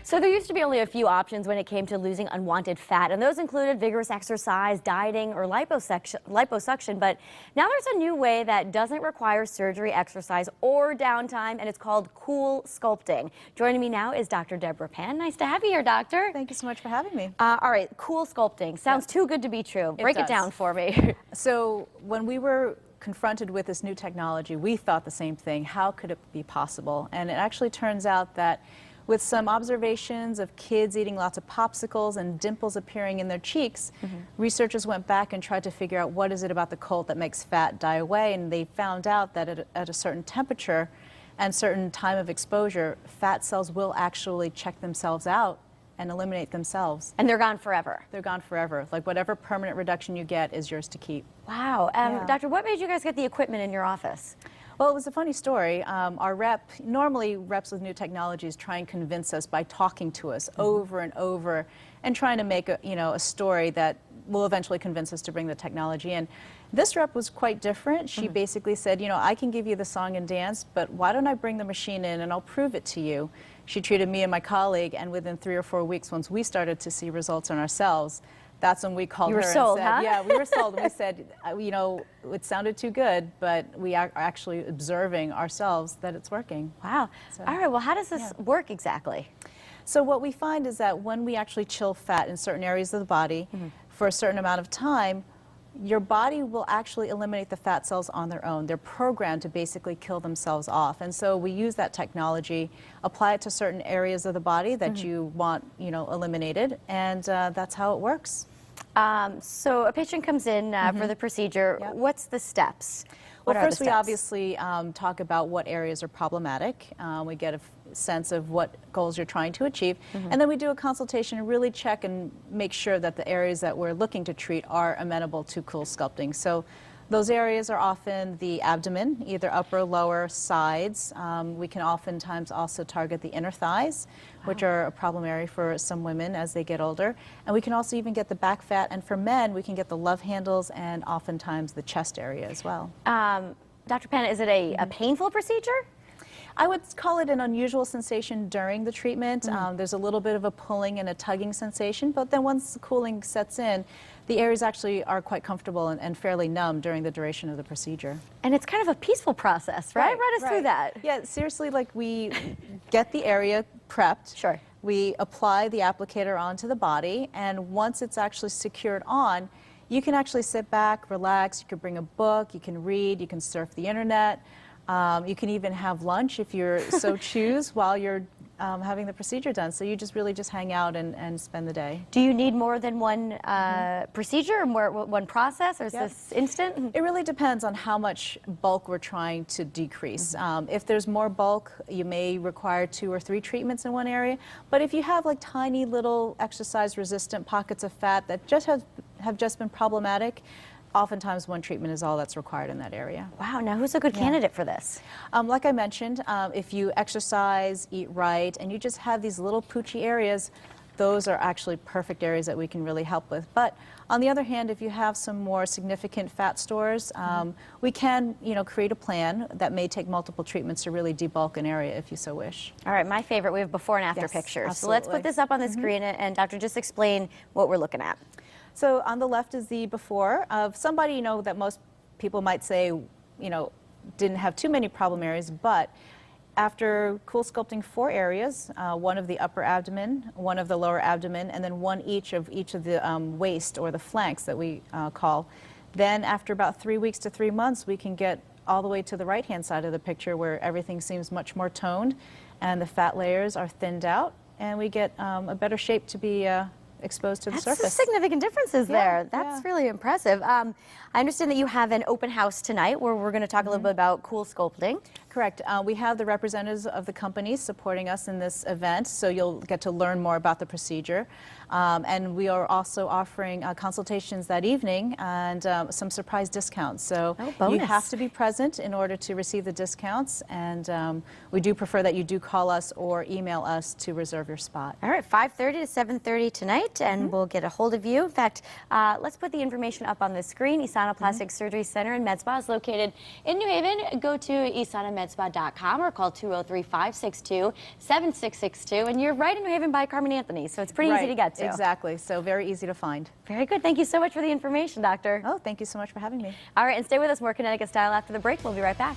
So there used to be only a few options when it came to losing unwanted fat, and those included vigorous exercise, dieting, or liposuction. But now there's a new way that doesn't require surgery, exercise, or downtime, and it's called CoolSculpting. Joining me now is Dr. Deborah Pan. Nice to have you here, doctor. Thank you so much for having me. All right, CoolSculpting. Sounds too good to be true. Break it down for me. So when we were confronted with this new technology, we thought the same thing. How could it be possible? And it actually turns out that with some observations of kids eating lots of popsicles and dimples appearing in their cheeks, researchers went back and tried to figure out what is it about the cold that makes fat die away, and they found out that at a certain temperature and certain time of exposure, fat cells will actually check themselves out and eliminate themselves. And they're gone forever. They're gone forever. Like whatever permanent reduction you get is yours to keep. Wow. Doctor, what made you guys get the equipment in your office? Well, it was a funny story. Our rep, normally reps with new technologies try and convince us by talking to us over and over and trying to make a story that will eventually convince us to bring the technology in. This rep was quite different. She basically said, I can give you the song and dance, but why don't I bring the machine in and I'll prove it to you. She treated me and my colleague, and within 3 or 4 weeks, once we started to see results on ourselves, that's when we called her and sold, said, huh? yeah, we were sold. And we said, it sounded too good, but we are actually observing ourselves that it's working. Wow. So, all right, well, how does this work exactly? So what we find is that when we actually chill fat in certain areas of the body for a certain amount of time, your body will actually eliminate the fat cells on their own. They're programmed to basically kill themselves off. And so we use that technology, apply it to certain areas of the body that you want, eliminated, and that's how it works. So a patient comes in for the procedure. Yep. What's the steps? Well, first we obviously talk about what areas are problematic. We get a sense of what goals you're trying to achieve, and then we do a consultation and really check and make sure that the areas that we're looking to treat are amenable to CoolSculpting. So those areas are often the abdomen, either upper or lower sides. We can oftentimes also target the inner thighs, which are a problem area for some women as they get older. And we can also even get the back fat, and for men, we can get the love handles and oftentimes the chest area as well. Dr. Pan, is it a painful procedure? I would call it an unusual sensation during the treatment. There's a little bit of a pulling and a tugging sensation, but then once the cooling sets in, the areas actually are quite comfortable and fairly numb during the duration of the procedure. And it's kind of a peaceful process, right? Run us through that. Yeah, seriously, like we get the area prepped. Sure. We apply the applicator onto the body, and once it's actually secured on, you can actually sit back, relax, you can bring a book, you can read, you can surf the internet. You can even have lunch if you so choose while you're having the procedure done. So you just really hang out and spend the day. Do you need more than one procedure or more one process, or is this instant? It really depends on how much bulk we're trying to decrease. If there's more bulk, you may require 2 or 3 treatments in one area. But if you have like tiny little exercise-resistant pockets of fat that have just been problematic, oftentimes one treatment is all that's required in that area. Wow, now who's a good candidate for this? Like I mentioned, if you exercise, eat right, and you just have these little poochy areas, those are actually perfect areas that we can really help with. But on the other hand, if you have some more significant fat stores, we can create a plan that may take multiple treatments to really debulk an area if you so wish. All right, my favorite, we have before and after pictures. Absolutely. So let's put this up on the screen, and doctor, just explain what we're looking at. So on the left is the before of somebody, that most people might say, didn't have too many problem areas, but after CoolSculpting 4 areas, one of the upper abdomen, one of the lower abdomen, and then one each of the waist or the flanks that we call. Then after about 3 weeks to 3 months, we can get all the way to the right-hand side of the picture where everything seems much more toned and the fat layers are thinned out, and we get a better shape to be exposed to the surface. That's significant differences there. That's really impressive. I understand that you have an open house tonight where we're going to talk a little bit about CoolSculpting. Correct. We have the representatives of the companies supporting us in this event, so you'll get to learn more about the procedure. And we are also offering consultations that evening and some surprise discounts. So you have to be present in order to receive the discounts, and we do prefer that you do call us or email us to reserve your spot. All right, 5:30 to 7:30 tonight, and we'll get a hold of you. In fact, let's put the information up on the screen. Esana Plastic Surgery Center and MedSpa is located in New Haven. Go to Esana medspa.com or call 203-562-7662. And you're right in New Haven by Carmen Anthony, so it's pretty easy to get to. Exactly. So very easy to find. Very good. Thank you so much for the information, doctor. Oh, thank you so much for having me. All right, and stay with us. More Connecticut Style after the break. We'll be right back.